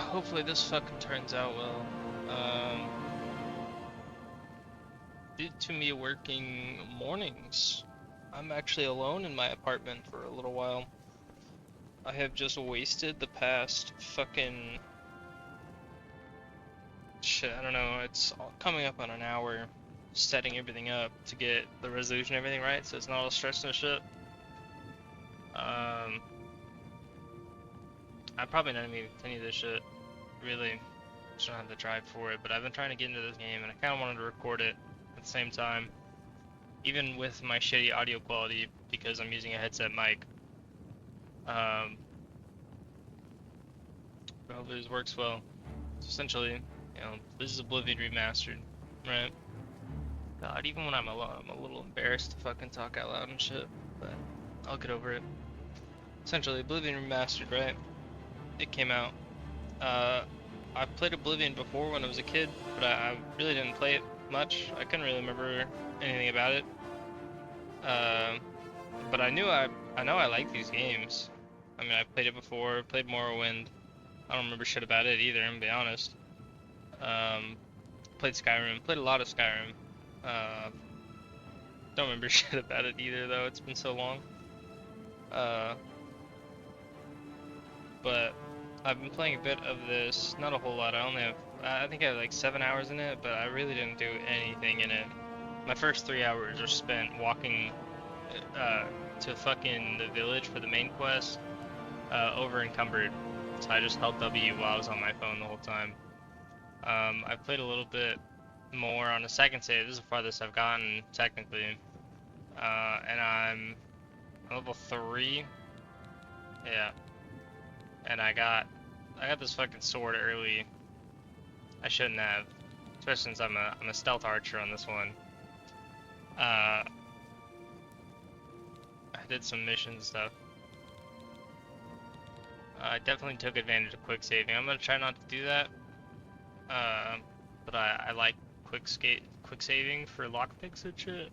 hopefully this fucking turns out well. Um, due to me working mornings, I'm actually alone in my apartment for a little while. I have just wasted the past fucking shit, I don't know, it's coming up on an hour setting everything up to get the resolution and everything right, so it's not all stressed and shit. I'm probably not even gonna continue this shit, really. Just don't have the drive for it, but I've been trying to get into this game and I kinda wanted to record it at the same time. Even with my shitty audio quality, because I'm using a headset mic. But hopefully this works well. So essentially, you know, this is Oblivion Remastered, right? God, even when I'm alone, I'm a little embarrassed to fucking talk out loud and shit, but I'll get over it. Essentially, Oblivion Remastered, right? It came out. I played Oblivion before when I was a kid, but I really didn't play it much. I couldn't really remember anything about it. But I know I like these games. I mean, I played it before, played Morrowind. I don't remember shit about it either, I'm gonna be honest. Played Skyrim, played a lot of Skyrim. Don't remember shit about it either though, it's been so long. But I've been playing a bit of this, not a whole lot. I think I have like 7 hours in it, but I really didn't do anything in it. My first 3 hours are spent walking to fucking the village for the main quest, over encumbered. So I just held W while I was on my phone the whole time. I played a little bit more on the second save. This is the farthest I've gotten, technically. And I'm level 3. Yeah. And I got this fucking sword early. I shouldn't have, especially since I'm a stealth archer on this one. I did some mission stuff. I definitely took advantage of quick saving. I'm gonna try not to do that. But I like quick saving for lockpicks and shit.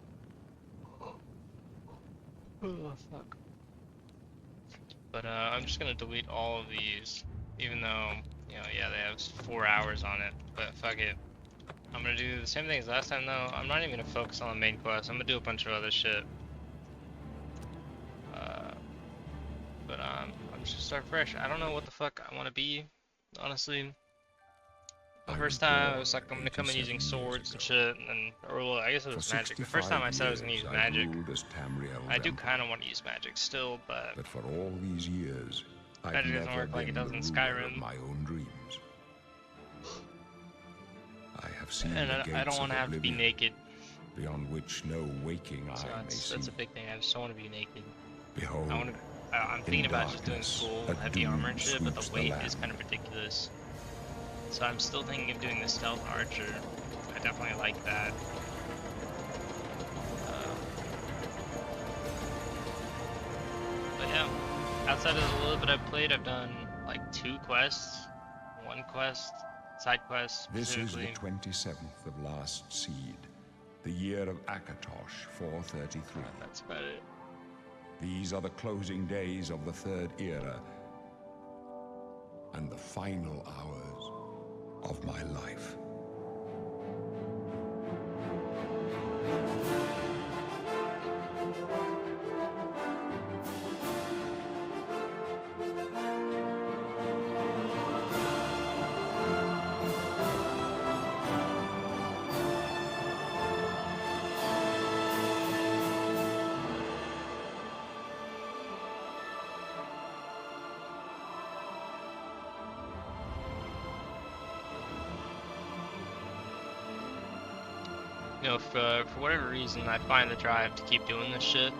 Oh fuck. But I'm just gonna delete all of these, even though, you know, yeah, they have 4 hours on it, but fuck it. I'm gonna do the same thing as last time though. I'm not even gonna focus on the main quest. I'm gonna do a bunch of other shit. But I'm just gonna start fresh. I don't know what the fuck I want to be, honestly. The first time I was like, I'm gonna come in using swords and shit, and then, or well, I guess it was magic. The first time I said I was gonna use magic. I do kind of want to use magic still, but for all these years, magic doesn't work like it does in Skyrim. My own dreams. I have seen and the gates I don't want to have to be naked. Beyond which no waking eye may see. That's a big thing. I just don't want to be naked. Behold, I'm thinking about just doing full heavy armor and shit, but the weight is kind of ridiculous. So I'm still thinking of doing the stealth archer. I definitely like that. But yeah, outside of the little bit I've played, I've done like 2 quests, 1 quest, side quest specifically. This is the 27th of last seed, the year of Akatosh 433. That's about it. These are the closing days of the Third Era and the final hours of my life. You know, for whatever reason, I find the drive to keep doing this shit,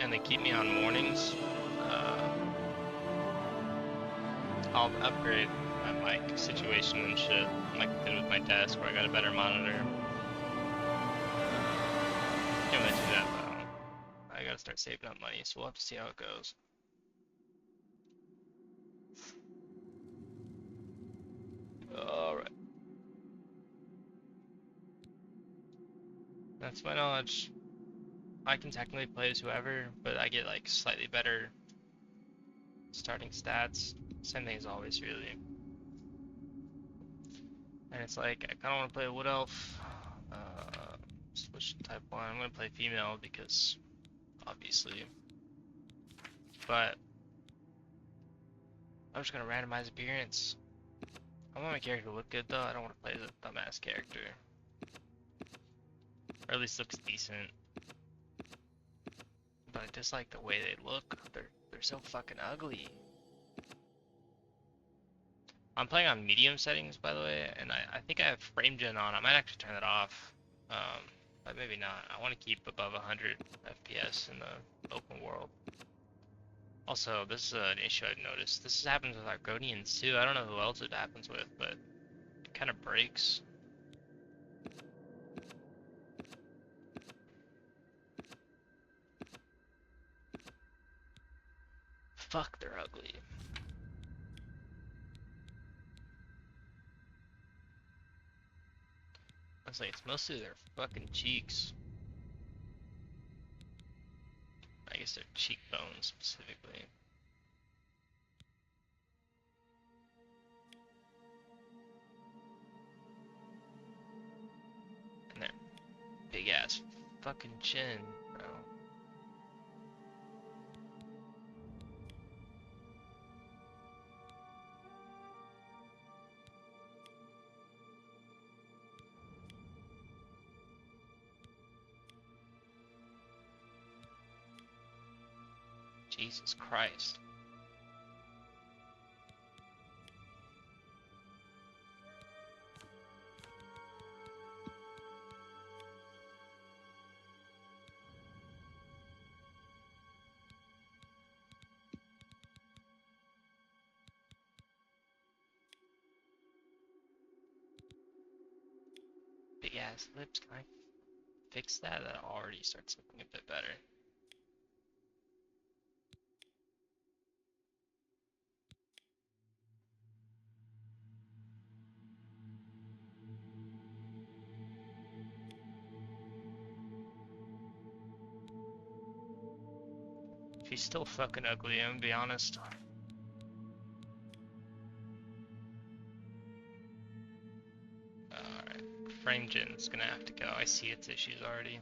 and they keep me on mornings. I'll upgrade my mic situation and shit, like I did with my desk, where I got a better monitor. Can't really do that though. I gotta start saving up money, so we'll have to see how it goes. Alright. That's my knowledge. I can technically play as whoever, but I get like slightly better starting stats. Same thing as always, really. And it's like, I kind of want to play a Wood Elf. Switch to type 1. I'm going to play female because, obviously. But, I'm just going to randomize appearance. I want my character to look good though. I don't want to play as a dumbass character. Or at least looks decent. But I dislike the way they look. They're so fucking ugly. I'm playing on medium settings, by the way, and I think I have frame gen on. I might actually turn that off. But maybe not. I want to keep above 100 FPS in the open world. Also, this is an issue I've noticed. This happens with Argonians too. I don't know who else it happens with, but it kind of breaks. Fuck, they're ugly. I was like, it's mostly their fucking cheeks. I guess their cheekbones specifically. And their big ass fucking chin, bro. Jesus Christ. Big ass lips, can I fix that? That already starts looking a bit better. She's still fucking ugly, I'm gonna be honest. Alright, frame gen's gonna have to go. I see its issues already.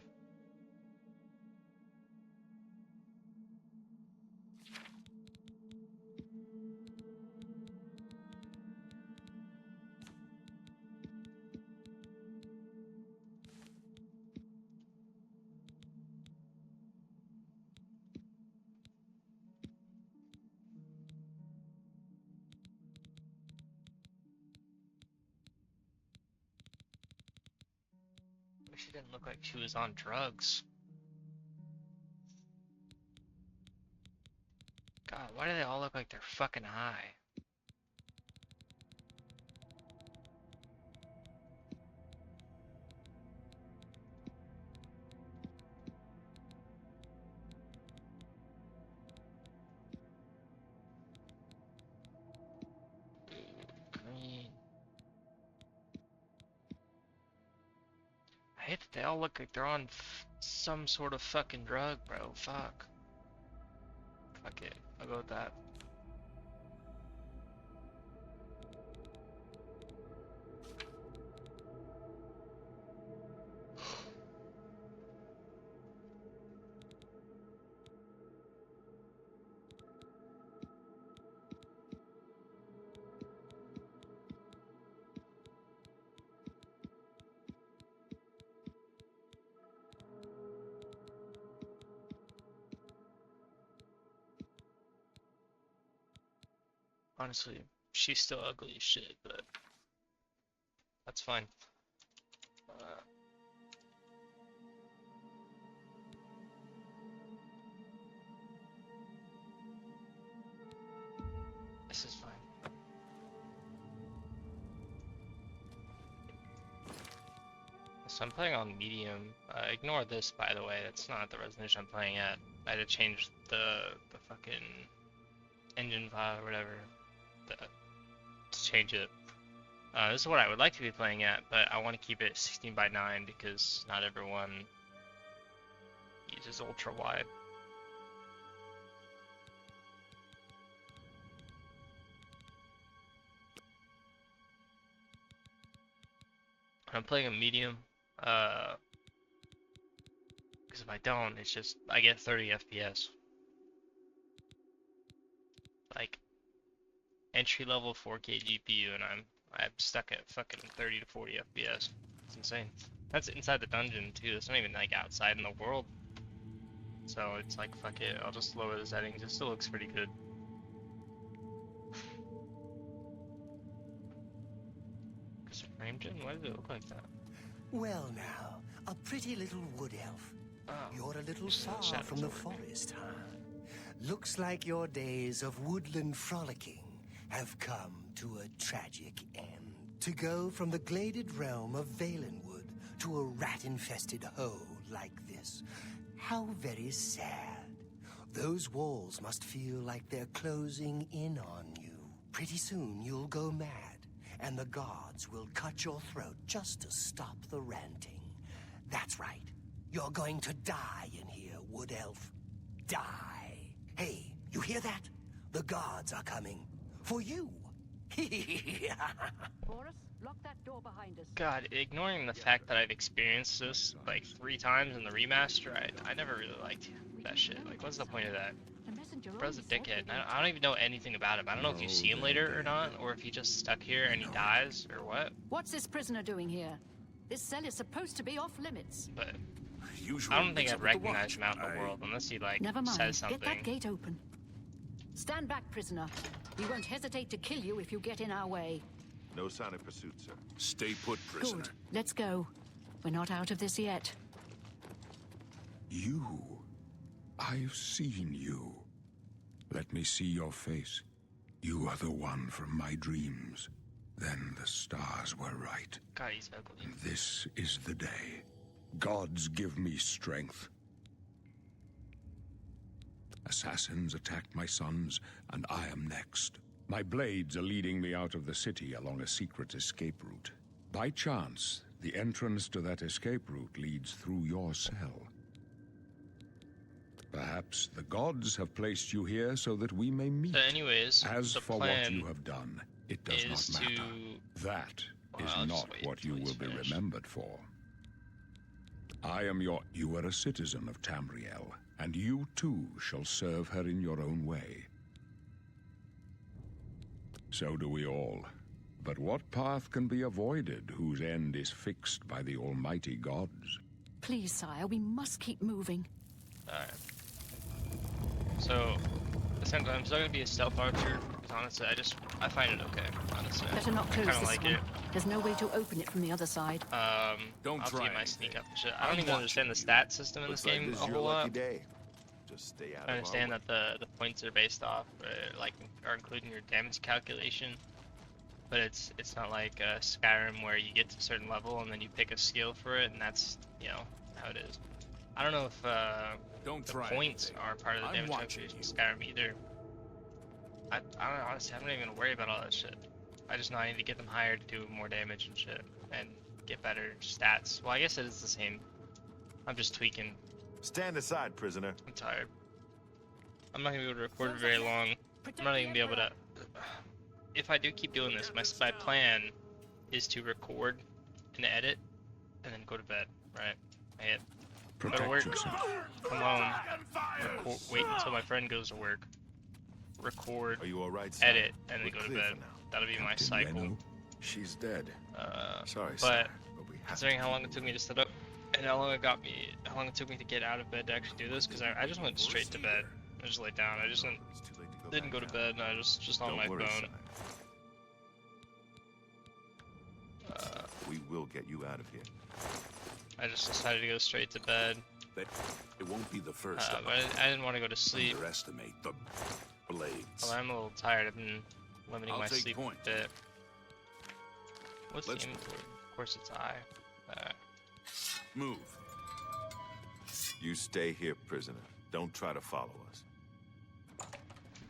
She didn't look like she was on drugs. God, why do they all look like they're fucking high? Green. I hate that they all look like they're on some sort of fucking drug, bro. Fuck. Fuck it. I'll go with that. Honestly, she's still ugly as shit, but that's fine. This is fine. So I'm playing on medium. Ignore this, by the way. That's not the resolution I'm playing at. I had to change the fucking engine file or whatever to change it. This is what I would like to be playing at, but I want to keep it 16:9 because not everyone uses ultra wide. I'm playing a medium, because if I don't, it's just I get 30 FPS. Like entry level 4K GPU, and I'm stuck at fucking 30 to 40 FPS. It's insane. That's inside the dungeon too. That's not even like outside in the world. So it's like fuck it. I'll just lower the settings. It still looks pretty good. Is it frame gen? Why does it look like that? Well now, a pretty little wood elf. Oh, You're a little just the far shadows from the over me. forest, huh? Looks like your days of woodland frolicking have come to a tragic end. To go from the gladed realm of Valenwood to a rat-infested hole like this. How very sad. Those walls must feel like they're closing in on you. Pretty soon you'll go mad, and the gods will cut your throat just to stop the ranting. That's right. You're going to die in here, wood elf. Die. Hey, you hear that? The gods are coming. For you. Boris, lock that door behind us. God, ignoring the fact that I've experienced this like 3 times in the remaster, I never really liked that shit. Like, what's the point of that? The messenger Bro's a only said dickhead, and we I don't even know anything about him. I don't know if you see him later or not, or if he just stuck here and he dies, or what. What's this prisoner doing here? This cell is supposed to be off limits. But Usually I don't think mix I'd up with the recognize him watch. out in the world unless he like Never mind. says Get that something. gate open. Stand back, prisoner. We won't hesitate to kill you if you get in our way. No sign of pursuit, sir. Stay put, prisoner. Good. Let's go. We're not out of this yet. You. I've seen you. Let me see your face. You are the one from my dreams. Then the stars were right. God, he's ugly. And this is the day. Gods give me strength. Assassins attacked my sons, and I am next. My blades are leading me out of the city along a secret escape route. By chance, the entrance to that escape route leads through your cell. Perhaps the gods have placed you here so that we may meet. So anyways, As the for what plan you have done, it does is not matter. That Well, is I'll just not wait what you until will he's be finished. remembered for. You are a citizen of Tamriel, and you too shall serve her in your own way. So do we all. But what path can be avoided whose end is fixed by the almighty gods? Please, sire, we must keep moving. Alright. So, essentially, I'm still gonna be a stealth archer, because honestly, I find it okay, honestly. Better not close Kinda this like one. it. There's no way to open it from the other side. Don't I'll try get my anything. sneak up and shit. I don't I'm even understand the watching stat system in Looks this like game this a is your whole lucky lot. day. Just stay out I of understand our that the points are based off, like, are including your damage calculation. But it's not like Skyrim where you get to a certain level and then you pick a skill for it, and that's, you know, how it is. I don't know if Don't the try points anything. are part of the I'm damage watching calculation in Skyrim either. I don't know, honestly, I'm not even gonna worry about all that shit. I just know I need to get them higher to do more damage and shit, and get better stats. Well, I guess it is the same. I'm just tweaking. Stand aside, prisoner. I'm tired. I'm not gonna be able to record it very long. I'm not even gonna be able to. If I do keep doing this, my plan is to record and edit, and then go to bed. Right? I hit. Go to Protect work. yourself. Come home. Wait until my friend goes to work. Record, Are you all right, sir? edit, and then We're go to clear bed. for now. That'll be my Captain cycle. Reno, She's dead. Sorry, But sir, but we have considering to how long keep it took me to set up, and how long it took me to get out of bed to actually do this, because I just went straight to bed. I just laid down. I just moving. It's too late to didn't back go to down. bed. And I just on Don't my worry, phone. son. We will get you out of here. I just decided to go straight to bed. It won't be the first But I didn't want to go to sleep. underestimate the blades. Well, I'm a little tired. I've been limiting I'll my take sleep point. a bit. What's Let's- the inventory? Of course, it's I. Move. You stay here, prisoner. Don't try to follow us.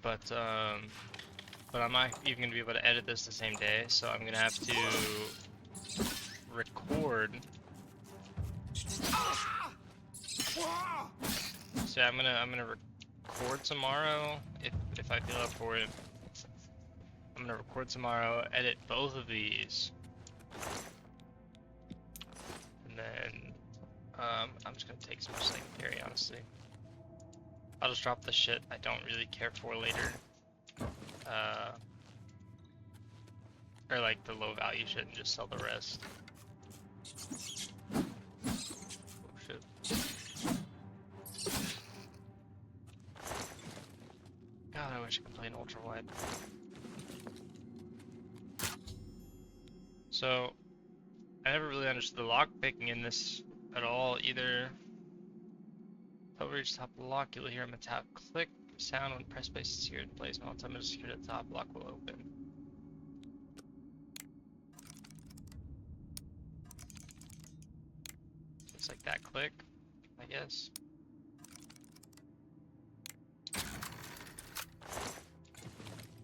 But I'm not even gonna be able to edit this the same day, so I'm gonna have to record. So I'm gonna record tomorrow if I feel up for it. I'm gonna record tomorrow, edit both of these, then I'm just gonna take as much as I can carry, honestly. I'll just drop the shit I don't really care for later. Or like the low value shit and just sell the rest. Oh shit. God, I wish I could play an ultra wide. So, I never really understood the lock picking in this at all either. Until we reach the top of the lock, you'll hear a metallic click sound when press space is secured in place. When all time is secured at the top, lock will open. It's like that click, I guess.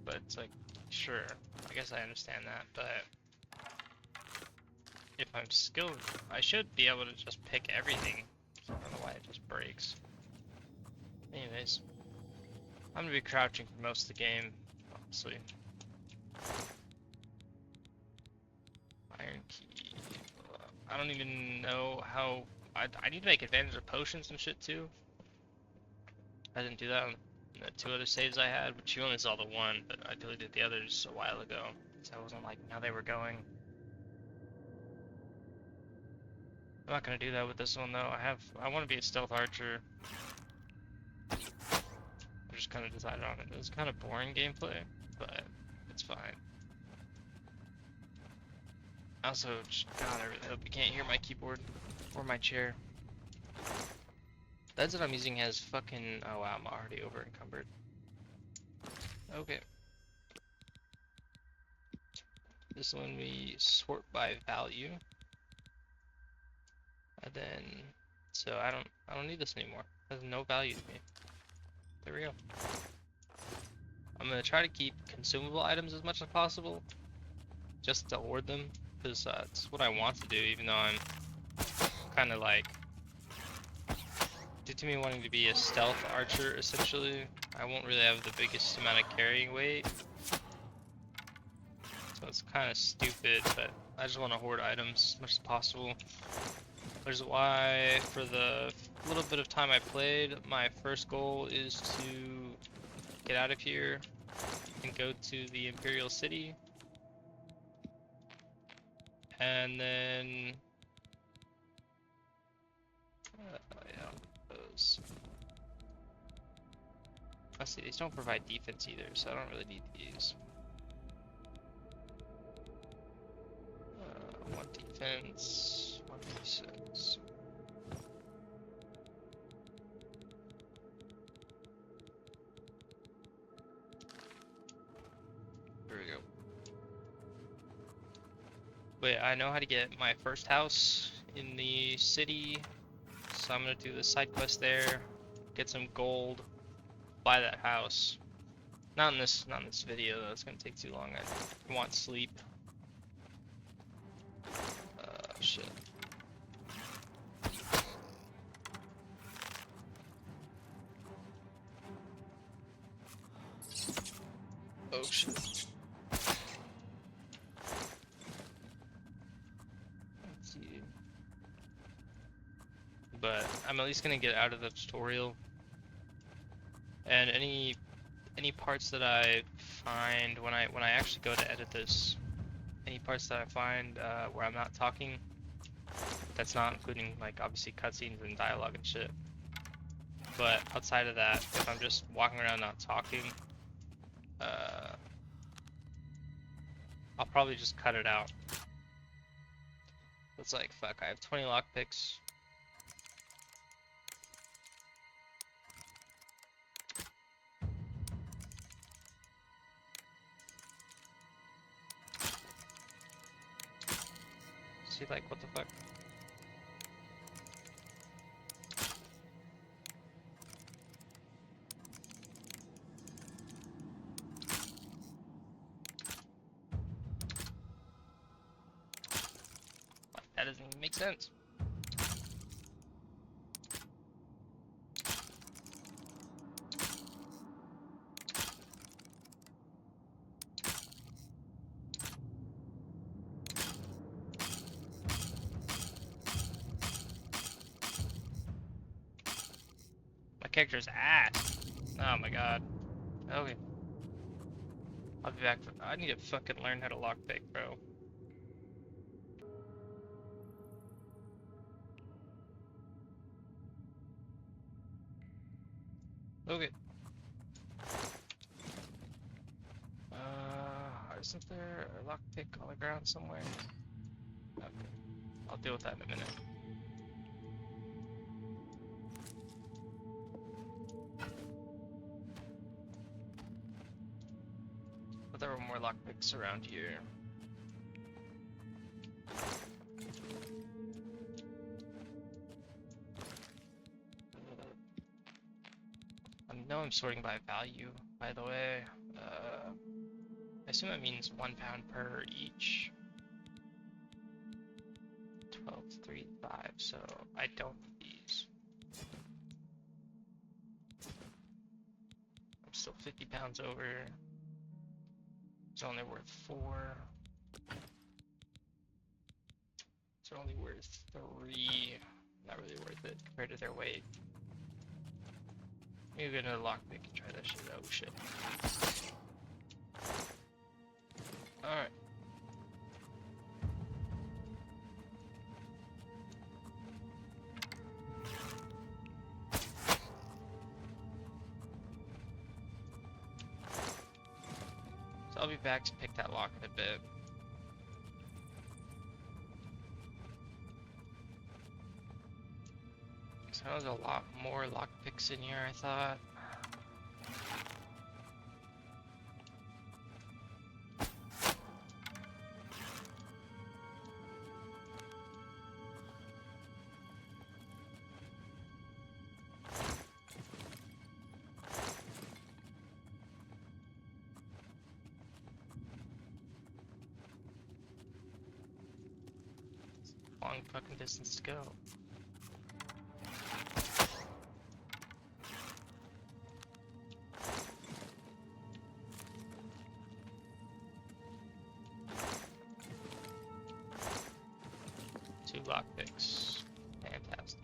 But it's like, sure, I guess I understand that, but if I'm skilled, I should be able to just pick everything. I don't know why it just breaks. Anyways, I'm gonna be crouching for most of the game, honestly. Iron key. I don't even know how. I need to make advantage of potions and shit too. I didn't do that on the 2 other saves I had, but you only saw the one, but I deleted the others a while ago, so I wasn't liking how they were going. I'm not gonna do that with this one though. I want to be a stealth archer. I just kind of decided on it. It was kind of boring gameplay, but it's fine. Also, God, I really hope you can't hear my keyboard or my chair. The headset I'm using has fucking. Oh wow, I'm already over encumbered. Okay. This one we sort by value, and then so I don't need this anymore. It has no value to me. There we go. I'm gonna try to keep consumable items as much as possible, just to hoard them, because it's what I want to do, even though I'm kind of like, due to me wanting to be a stealth archer, essentially, I won't really have the biggest amount of carrying weight. So it's kind of stupid, but I just want to hoard items as much as possible. Which is why, for the little bit of time I played, my first goal is to get out of here and go to the Imperial City. And then... yeah, those. I see, these don't provide defense either, so I don't really need these. One defense, one defense. There we go. Wait, I know how to get my first house in the city, so I'm gonna do the side quest there, get some gold, buy that house. Not in this video though. It's gonna take too long. I want sleep. Shit. Oh shit. Let's see. But I'm at least gonna get out of the tutorial. And any parts that I find when I actually go to edit this, any parts that I find where I'm not talking, that's not including like obviously cutscenes and dialogue and shit. But outside of that, if I'm just walking around not talking, I'll probably just cut it out. It's like, fuck, I have 20 lockpicks. See, like, what the fuck? That doesn't even make sense. character's ass. Oh my god. Okay. I'll be back. I need to fucking learn how to lockpick, bro. Okay. Isn't there a lockpick on the ground somewhere? Okay. I'll deal with that in a minute. But there were more lockpicks around here. I know I'm sorting by value, by the way. I assume that means £1 per each. 12, 3, 5, so I don't need these. I'm still £50 over. It's only worth 4. It's only worth 3. Not really worth it compared to their weight. Maybe go to the lockpick and try that shit. Oh shit. Alright. So I'll be back to pick that lock in a bit. So there's a lot more lockpicks in here, I thought. Long fucking distance to go. Two lockpicks. Fantastic.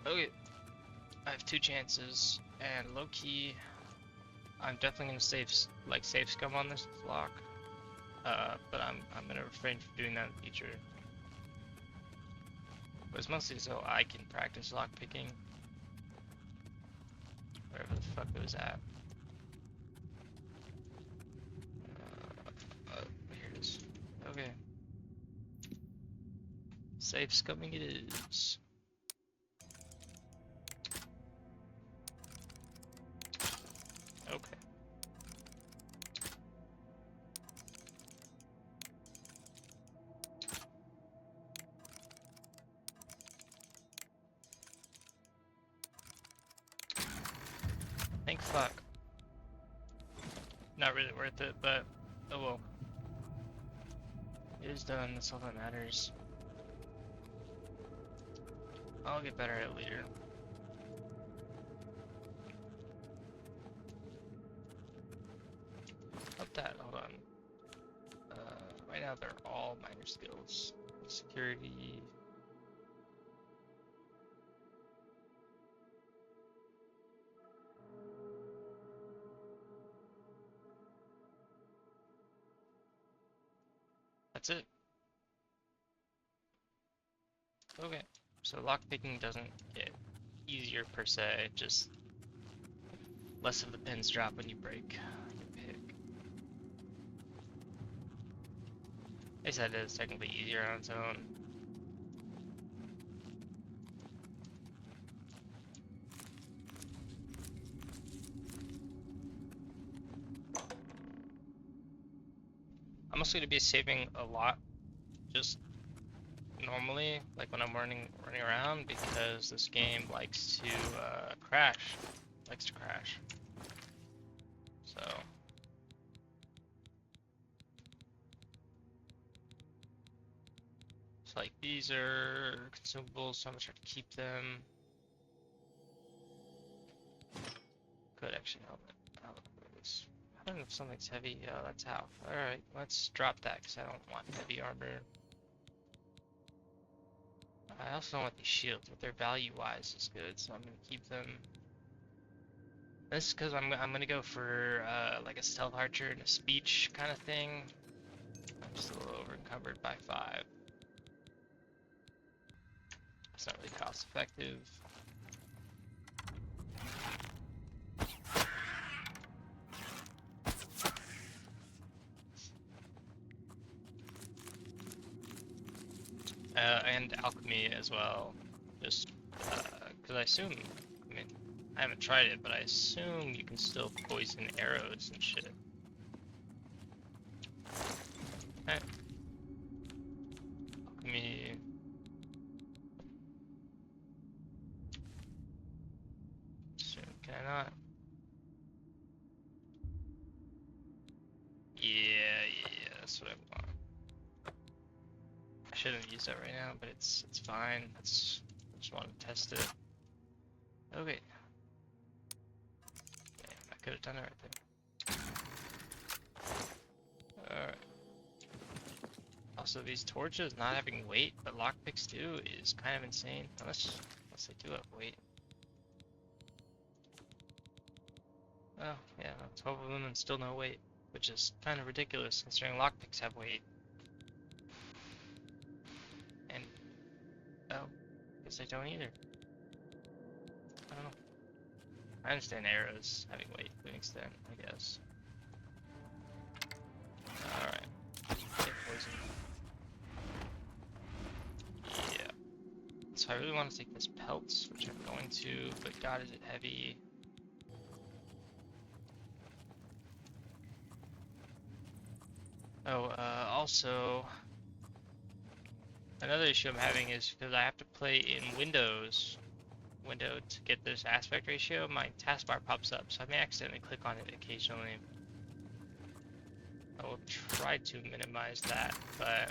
Okay, I have 2 chances, and low-key, I'm definitely gonna save scum on this lock, but I'm gonna refrain from doing that in the future. But it's mostly so I can practice lockpicking, wherever the fuck it was at. Here it is. Okay. Safe scumming it is. Okay. Thank fuck. Not really worth it, but oh well. It is done, that's all that matters. I'll get better at it later. That, hold on. Right now they're all minor skills. Security. That's it. Okay, so lockpicking doesn't get easier per se, just less of the pins drop when you break. I said it's technically easier on its own. I'm also going to be saving a lot, just normally, like when I'm running around, because this game likes to crash. Likes to crash. So. Like these are consumables, so I'm gonna try to keep them. actually helmet. I don't know if something's heavy. Oh, that's how. Alright, let's drop that because I don't want heavy armor. I also don't want these shields, but their value-wise is good, so I'm gonna keep them. This is because I'm gonna go for like a stealth archer and a speech kind of thing. I'm just a little over encumbered by 5. It's not really cost effective. And alchemy as well, just because I assume, I mean, I haven't tried it, but I assume you can still poison arrows and shit. Okay. Alchemy. Soon, can I not? Yeah, that's what I want. I shouldn't use that right now, but it's fine. I just want to test it. Okay. Damn, I could have done it right there. Alright. Also, these torches not having weight, but lockpicks do, is kind of insane. Unless they do have weight. Oh, yeah, 12 of them and still no weight, which is kind of ridiculous considering lockpicks have weight. And, oh, guess they don't either. I don't know. I understand arrows having weight to an extent, I guess. Alright. Get poisoned. Yeah. So I really want to take this pelts, which I'm going to, but god, is it heavy. Oh, also, another issue I'm having is because I have to play in window to get this aspect ratio, my taskbar pops up, so I may accidentally click on it occasionally. I will try to minimize that, but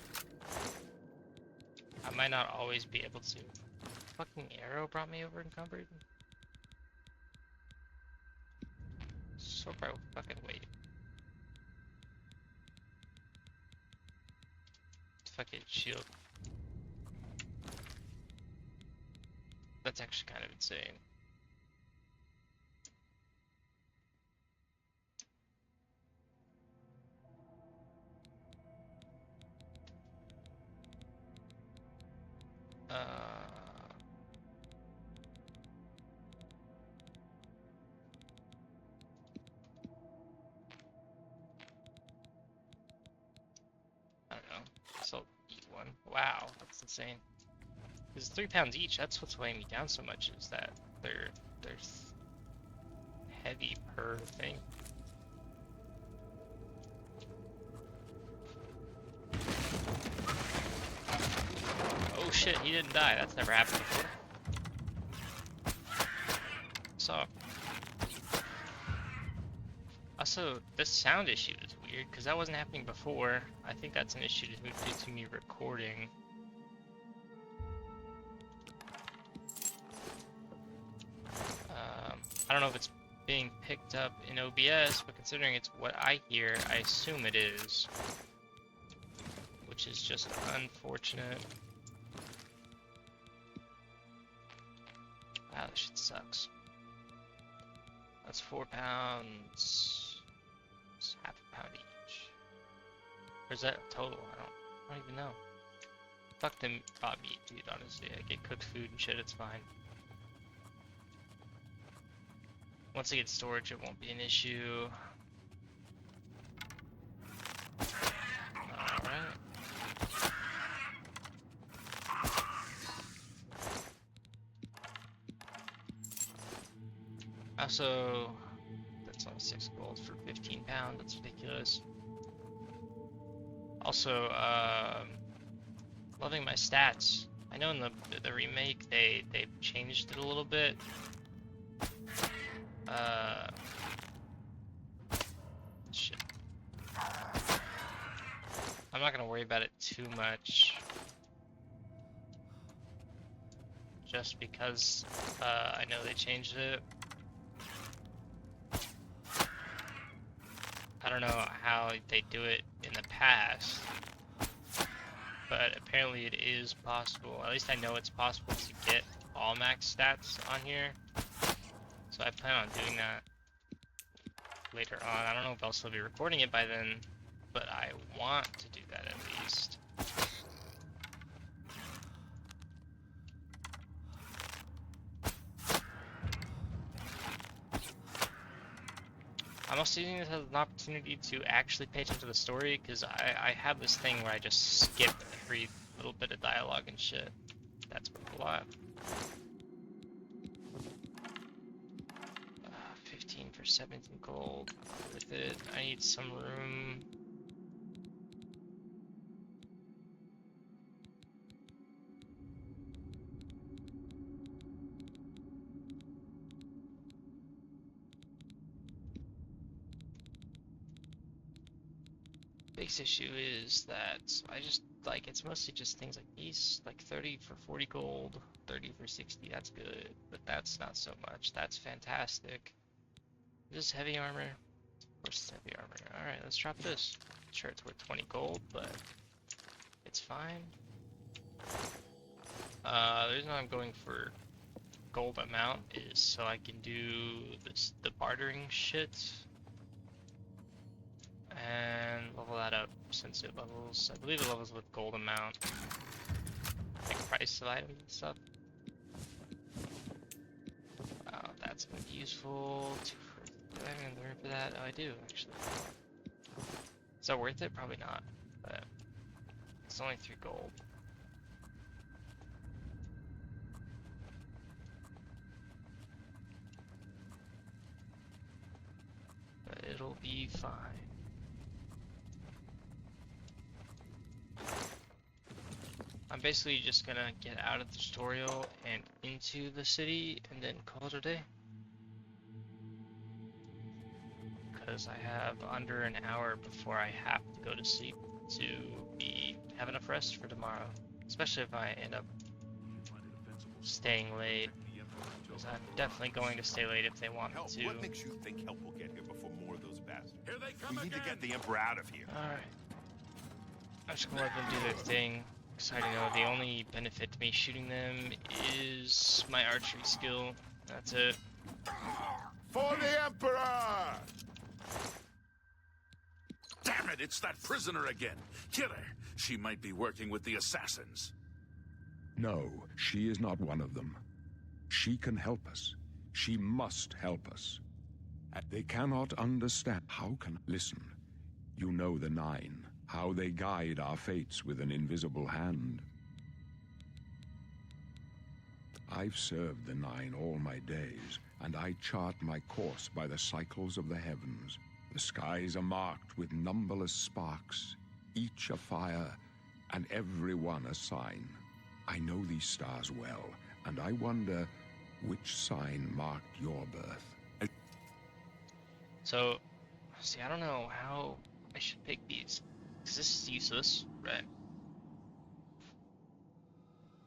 I might not always be able to. Fucking arrow brought me over encumbered. So bro, fucking wait. Fucking shield. That's actually kind of insane. I don't know. So eat one. Wow, that's insane. Because 3 pounds each, that's what's weighing me down so much, is that they're heavy per thing. Oh shit, he didn't die. That's never happened before. So, also, this sound issue is weird, because that wasn't happening before. I think that's an issue due to me recording. I don't know if it's being picked up in OBS, but considering it's what I hear, I assume it is. Which is just unfortunate. Wow, this shit sucks. That's 4 pounds. It's half a pound each. Or is that total? I don't even know. Fuck the raw meat, dude, honestly. I get cooked food and shit, it's fine. Once I get storage, it won't be an issue. Alright. Also, that's only 6 gold for 15 pounds. That's ridiculous. Also, loving my stats. I know in the remake they changed it a little bit. Shit. I'm not gonna worry about it too much. Just because I know they changed it. don't know how they do it in the past, but apparently it is possible. At least I know it's possible to get all max stats on here. So I plan on doing that later on. I don't know if I'll still be recording it by then, but I want to do that at least. I'm also using this as an opportunity to actually pay attention to the story, because I have this thing where I just skip every little bit of dialogue and shit. That's worth a lot. 15 for 17 gold. Not worth it. I need some room. Biggest issue is that I just like, it's mostly just things like these, like 30 for 40 gold, 30 for 60, that's good, but that's not so much. That's fantastic. Is this heavy armor? Of course it's heavy armor. Alright, let's drop this. Sure, it's worth 20 gold, but it's fine. The reason why I'm going for gold amount is so I can do this, the bartering shit. And level that up since it levels, I believe it levels with gold amount. Like price of items and stuff. Wow, that's gonna be useful. Do I have any room for that? Oh, I do, actually. Is that worth it? Probably not, but it's only 3 gold. But it'll be fine. I'm basically just gonna get out of the tutorial and into the city and then call it a day. Because I have under an hour before I have to go to sleep to have enough rest for tomorrow. Especially if I end up staying late. Because I'm definitely going to stay late if they want me to. What makes you think help will get here before more of those bastards? Here they come We need to again. get the Emperor out of here. Alright. I'm just gonna let them do their thing. Because I know the only benefit to me shooting them is my archery skill. That's it. For the Emperor! Damn it, it's that prisoner again. Kill her. She might be working with the assassins. No, she is not one of them. She can help us. She must help us. They cannot understand. How can... Listen, you know the Nine. How they guide our fates with an invisible hand. I've served the Nine all my days, and I chart my course by the cycles of the heavens. The skies are marked with numberless sparks, each a fire, and every one a sign. I know these stars well, and I wonder which sign marked your birth. So, see, I don't know how I should pick these. Because this is useless, right?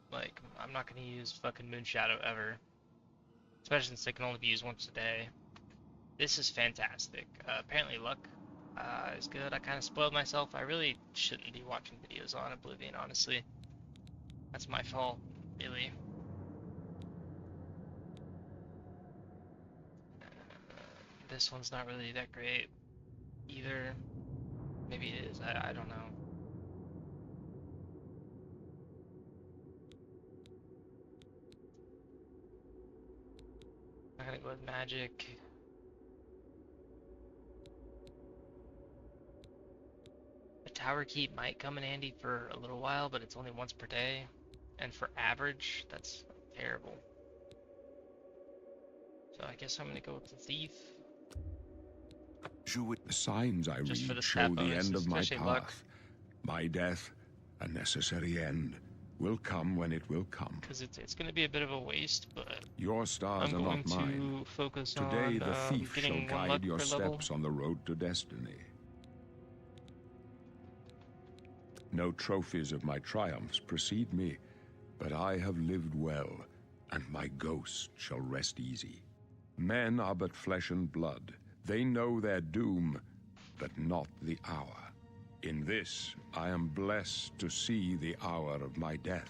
Like, I'm not going to use fucking Moonshadow ever. Especially since they can only be used once a day. This is fantastic. Apparently luck is good. I kind of spoiled myself. I really shouldn't be watching videos on Oblivion, honestly. That's my fault, really. This one's not really that great either. Maybe it is, I don't know. I'm gonna go with magic. The tower key might come in handy for a little while, but it's only once per day. And for average, that's terrible. So I guess I'm gonna go with the thief. The signs I Just for read the show stat the bonuses, end of my especially path. luck. My death, a necessary end, will come when it will come. Because it's going to be a bit of a waste, but Your stars I'm are going not mine. to focus Today on the thief shall getting one luck guide your per level. steps on the road to destiny. No trophies of my triumphs precede me, but I have lived well, and my ghost shall rest easy. Men are but flesh and blood. They know their doom, but not the hour. In this, I am blessed to see the hour of my death,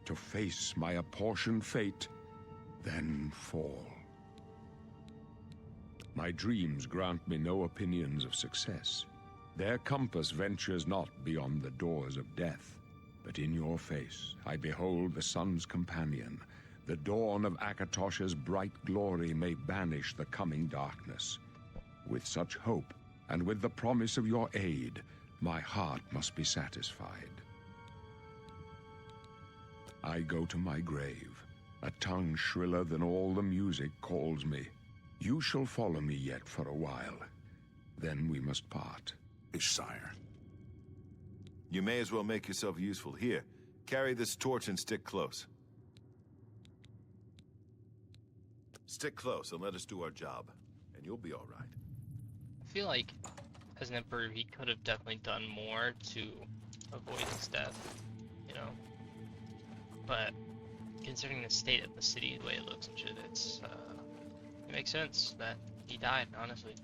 to face my apportioned fate, then fall. My dreams grant me no opinions of success. Their compass ventures not beyond the doors of death. But in your face, I behold the sun's companion. The dawn of Akatosh's bright glory may banish the coming darkness. With such hope, and with the promise of your aid, my heart must be satisfied. I go to my grave. A tongue shriller than all the music calls me. You shall follow me yet for a while. Then we must part. Ish, sire. You may as well make yourself useful. Here, carry this torch and stick close. Stick close and let us do our job, and you'll be all right. I feel like, as an emperor, he could have definitely done more to avoid his death, you know? But, considering the state of the city, the way it looks and shit, it makes sense that he died, honestly.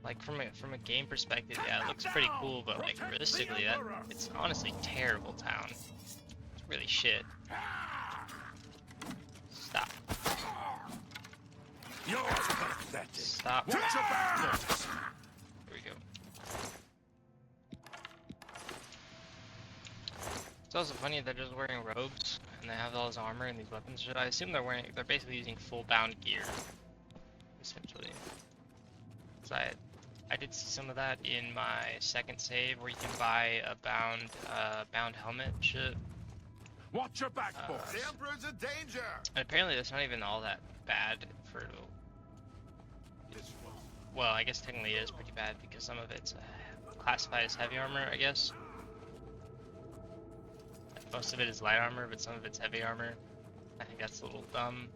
Like, from a game perspective, yeah, it looks pretty cool, but, like, realistically, it's honestly a terrible town. It's really shit. Stop. You're pathetic. Stop. Watch your back. Here we go. It's also funny they're just wearing robes and they have all this armor and these weapons. I assume they're basically using full bound gear, essentially. So I did see some of that in my second save where you can buy a bound helmet and shit. Watch your back, boys. The Emperor's in danger! And apparently that's not even all that bad for... Well, I guess technically it is pretty bad because some of it's classified as heavy armor, I guess. Most of it is light armor, but some of it's heavy armor. I think that's a little dumb.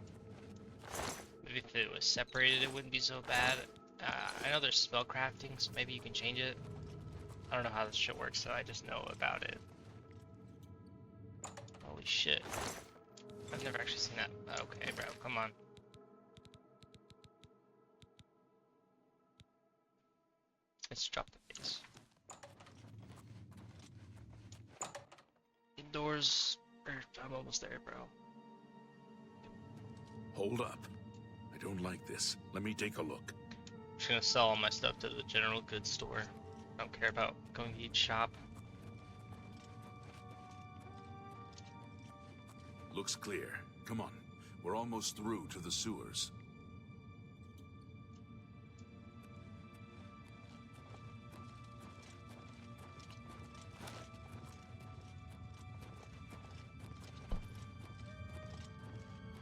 Maybe if it was separated it wouldn't be so bad. I know there's spell crafting, so maybe you can change it. I don't know how this shit works, so I just know about it. Holy shit. I've never actually seen that. Okay, bro, come on. Let's drop the base. Indoors. I'm almost there, bro. Hold up. I don't like this. Let me take a look. I'm just gonna sell all my stuff to the general goods store. I don't care about going to each shop. Looks clear. Come on. We're almost through to the sewers.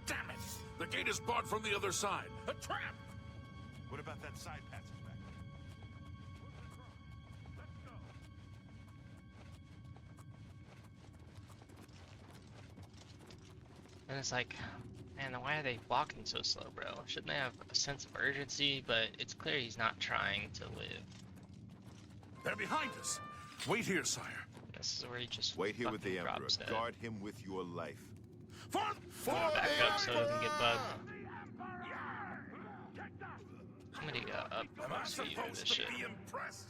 Damn it! The gate is barred from the other side. A trap! What about that side passage back? And it's like, man, why are they walking so slow, bro? Shouldn't they have a sense of urgency? But it's clear he's not trying to live. They're behind us. Wait here, sire. This is where he just Wait here with the fucking Emperor. drops dead. Guard him with your life. For Back up so it doesn't get bugged. I'm gonna get up Am I close to you for supposed this to shit. be impressed?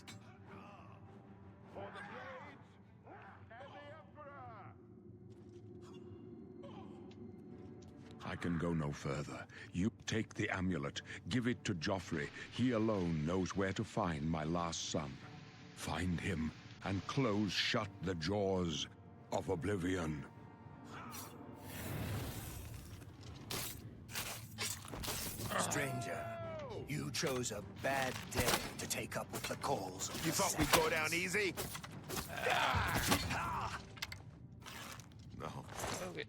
I can go no further. You take the amulet, give it to Joffrey. He alone knows where to find my last son. Find him and close shut the jaws of Oblivion. Stranger, you chose a bad day to take up with the calls. You thought we'd go down easy? No. Okay.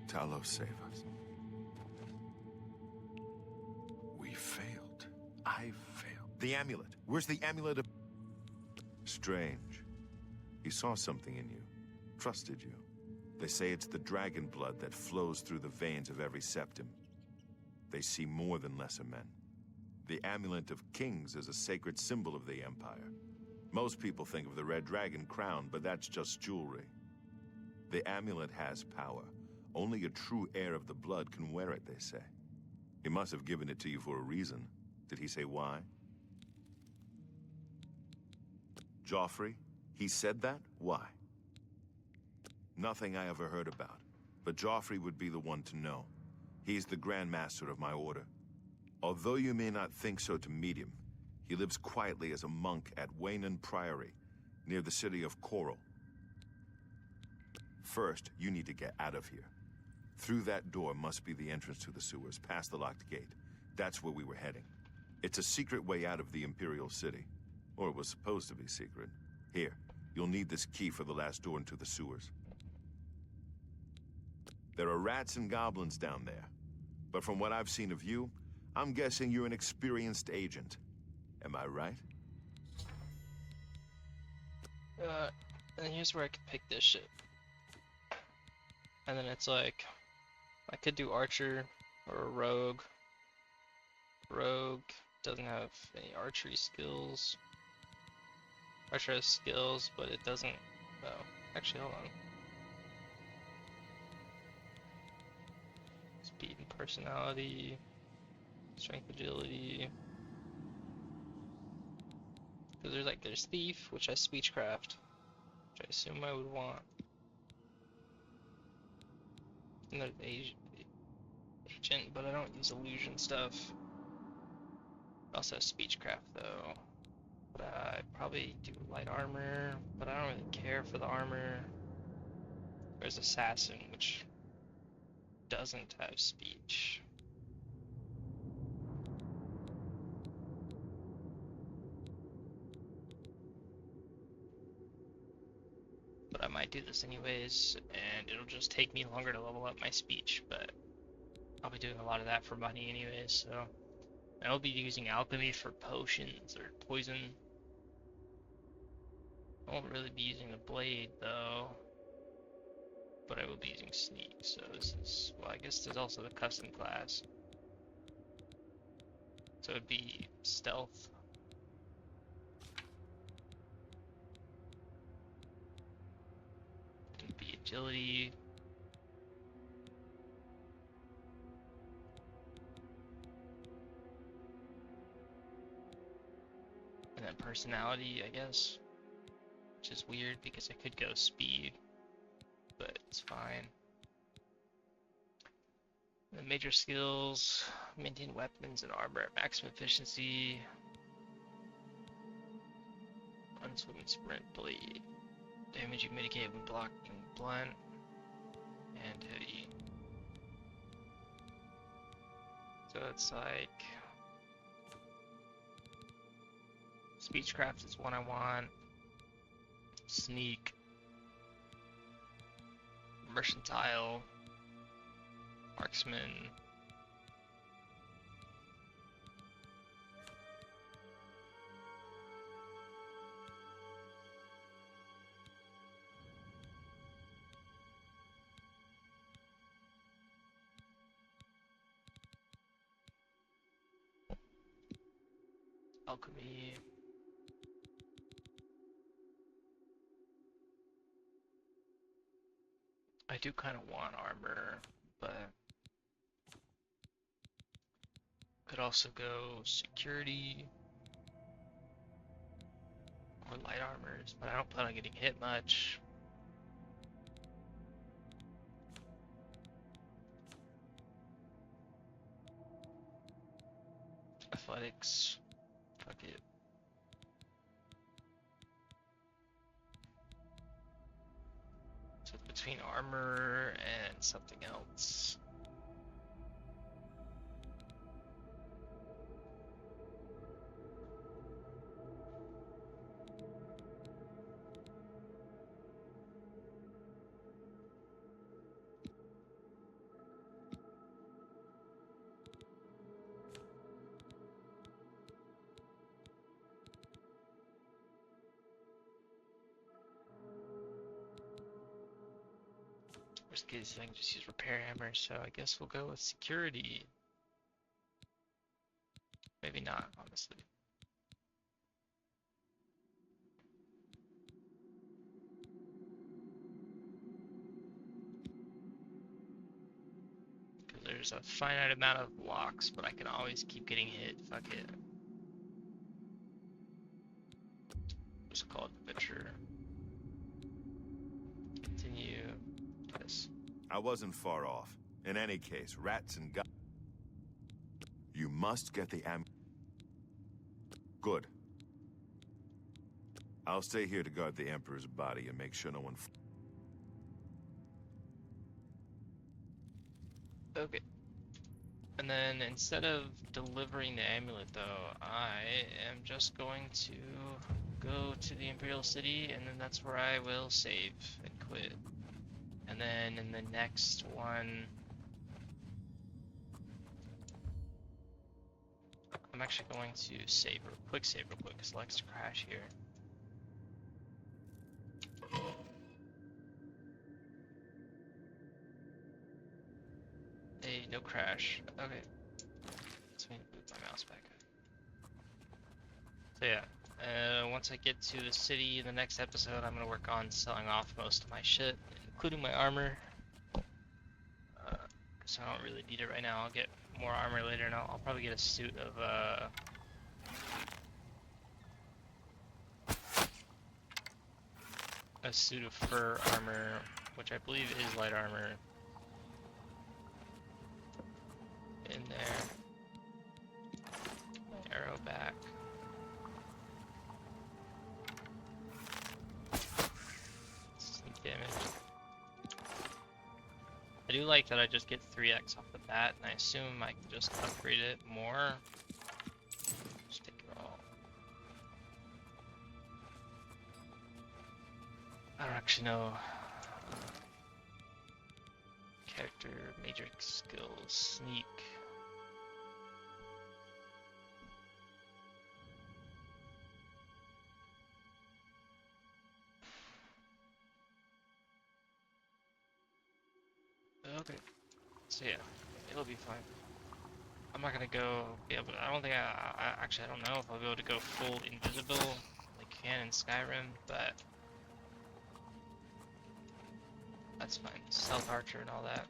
Talos, save us. We failed. I failed. The amulet. Where's the amulet of... Strange. He saw something in you. Trusted you. They say it's the dragon blood that flows through the veins of every septim. They see more than lesser men. The amulet of kings is a sacred symbol of the Empire. Most people think of the red dragon crown, but that's just jewelry. The amulet has power. Only a true heir of the blood can wear it, they say. He must have given it to you for a reason. Did he say why? Joffrey? He said that? Why? Nothing I ever heard about. But Joffrey would be the one to know. He's the Grand Master of my order. Although you may not think so to meet him, he lives quietly as a monk at Waynon Priory, near the city of Coral. First, you need to get out of here. Through that door must be the entrance to the sewers, past the locked gate. That's where we were heading. It's a secret way out of the Imperial City. Or it was supposed to be secret. Here, you'll need this key for the last door into the sewers. There are rats and goblins down there. But from what I've seen of you, I'm guessing you're an experienced agent. Am I right? And here's where I could pick this shit. And then it's like, I could do archer or a rogue. Rogue doesn't have any archery skills. Archer has skills, but it doesn't. Oh, actually, hold on. Speed and personality, strength, agility. Because there's thief, which has speechcraft, which I assume I would want. And there's agent, but I don't use illusion stuff. It also has speechcraft though. But I probably do light armor, but I don't really care for the armor. There's assassin, which doesn't have speech. But I might do this anyways, and it'll just take me longer to level up my speech, but I'll be doing a lot of that for money anyways, so. I'll be using alchemy for potions or poison. I won't really be using the blade though, but I will be using sneak, so this is, well, I guess there's also the custom class. So it'd be stealth. It'd be agility. And then personality, I guess. Which is weird because I could go speed, but it's fine. The major skills, maintain weapons and armor at maximum efficiency. Unswim and sprint blade. Damage you mitigate when blocking blunt and heavy. So it's like speechcraft is one I want. Sneak. Mercantile. Marksman. Alchemy. I do kind of want armor, but could also go security or light armors, but I don't plan on getting hit much. Athletics, fuck it. So it's between armor and something else. Worst case, I can just use repair hammer, so I guess we'll go with security. Maybe not, honestly. Because there's a finite amount of blocks, but I can always keep getting hit. Fuck it. Just call it adventure. Continue. Yes. I wasn't far off. In any case, rats and guns. You must get the Good. I'll stay here to guard the Emperor's body and make sure no one... Okay. And then instead of delivering the amulet though, I am just going to go to the Imperial City, and then that's where I will save and quit. And then in the next one, I'm actually going to save real quick, because it likes to crash here. Hey, no crash. Okay. Let's move my mouse back. So yeah, once I get to the city in the next episode, I'm gonna work on selling off most of my shit, including my armor. So I don't really need it right now. I'll get more armor later, and I'll probably get a suit of fur armor, which I believe is light armor. In there. Arrow back. Sneak damage. I do like that I just get 3x off the bat, and I assume I can just upgrade it more. Just take it all. I don't actually know. Character, matrix skills, sneak. Okay, so yeah, it'll be fine. I'm not gonna go be able to, I don't think actually I don't know if I'll be able to go full invisible like you can in Skyrim, but that's fine. Stealth archer and all that.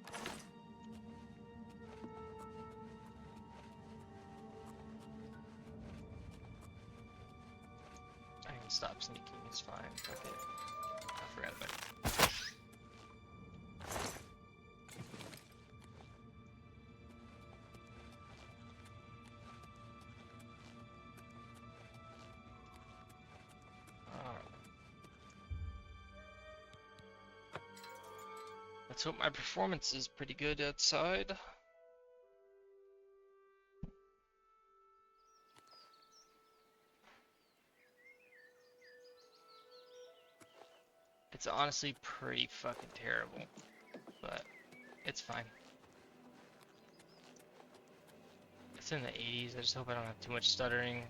I can stop sneaking, it's fine. Okay, I forgot about it. Let's hope my performance is pretty good outside. It's honestly pretty fucking terrible, but it's fine. It's in the 80s, I just hope I don't have too much stuttering.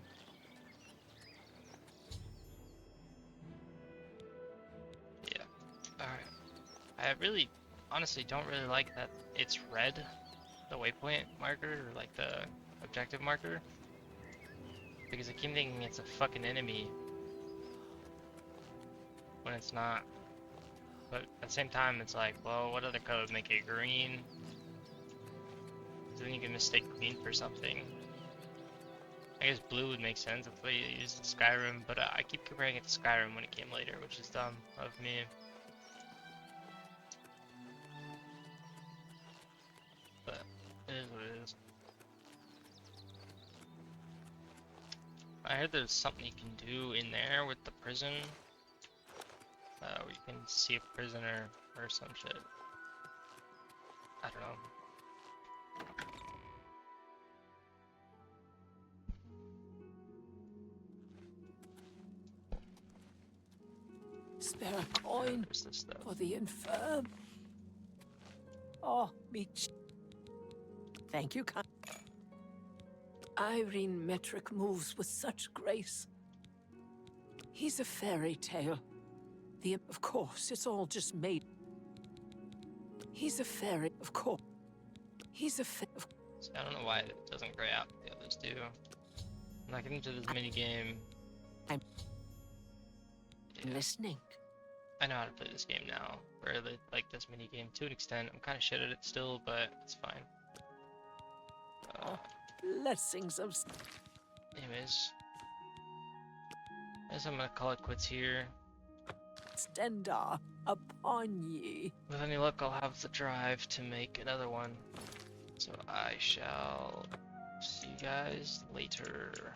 Yeah, alright. I really, honestly don't really like that it's red, the waypoint marker, or like the objective marker, because I keep thinking it's a fucking enemy when it's not. But at the same time, it's like, well, what other color would make it green? So then you can mistake green for something. I guess blue would make sense if we used in Skyrim, but I keep comparing it to Skyrim when it came later, which is dumb of me. But it is what it is. I heard there's something you can do in there with the prison. Where you can see a prisoner or some shit. I don't know. Spare a coin for the infirm. Oh, me. Thank you, Irene Metric moves with such grace. He's a fairy tale. Of course, it's all just made. He's a fairy, of course. He's a fairy. See, I don't know why it doesn't gray out the others do. I'm not getting into this mini game. I'm listening. I know how to play this game now, or like this mini game to an extent. I'm kind of shit at it still, but it's fine. Blessings of... Anyways, I guess I'm gonna call it quits here. Stendar upon ye. With any luck, I'll have the drive to make another one. So I shall see you guys later.